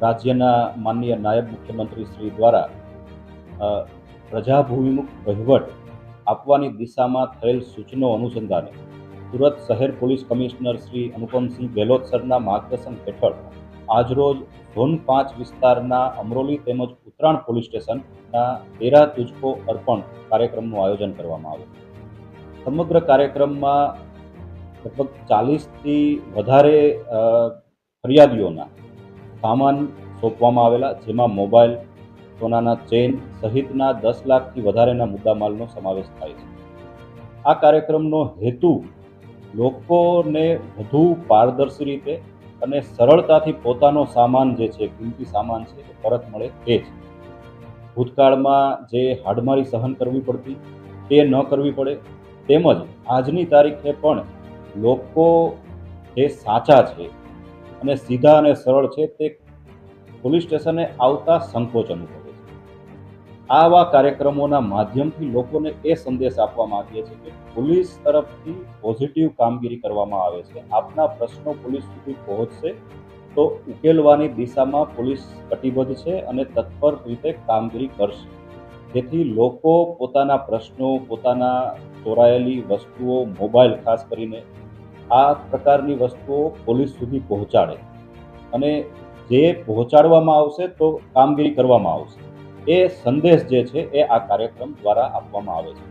રાજ્યના માનનીય નાયબ મુખ્યમંત્રી શ્રી દ્વારા પ્રજાભિમુખ વહીવટ આપવાની દિશામાં થયેલ સૂચનો અનુસંધાને સુરત શહેર પોલીસ કમિશનર શ્રી અનુપમસિંહ ગેહલોત સરના માર્ગદર્શન હેઠળ આજરોજ ઝોન 5 વિસ્તારના અમરોલી તેમજ ઉત્તરાણ પોલીસ સ્ટેશનના તેરા તુજકો અર્પણ કાર્યક્રમનું આયોજન કરવામાં આવ્યું. સમગ્ર કાર્યક્રમમાં લગભગ 40થી વધારે ફરિયાદીઓના સામાન સોંપવામાં આવેલા, જેમાં મોબાઈલ, સોનાના ચેન સહિતના 10 લાખથી વધારેના મુદ્દામાલનો સમાવેશ થાય છે. આ કાર્યક્રમનો હેતુ લોકોને વધુ પારદર્શી રીતે અને સરળતાથી પોતાનો સામાન જે છે, કિંમતી સામાન છે, એ પરત મળે તે છે. ભૂતકાળમાં જે હાડમારી સહન કરવી પડતી તે ન કરવી પડે, તેમજ આજની તારીખે પણ લોકો જે સાચા છે અને સીધા અને સરળ છે તે પોલીસ સ્ટેશને આવતા સંકોચ અનુભવે છે. આવા કાર્યક્રમોના માધ્યમથી લોકોને એ સંદેશ આપવા માંગીએ છીએ કે પોલીસ તરફથી પોઝિટિવ કામગીરી કરવામાં આવે છે. આપના પ્રશ્નો પોલીસ સુધી પહોંચશે તો ઉકેલવાની દિશામાં પોલીસ કટિબદ્ધ છે અને તત્પર રીતે કામગીરી કરશે. જેથી લોકો પોતાના પ્રશ્નો, પોતાના ચોરાયેલી વસ્તુઓ, મોબાઈલ ખાસ કરીને આ પ્રકારની વસ્તુઓ પોલીસ સુધી પહોંચાડે અને જે પહોંચાડવામાં આવશે તો કામગીરી કરવામાં આવશે. એ સંદેશ જે છે એ આ કાર્યક્રમ દ્વારા આપવામાં આવે છે.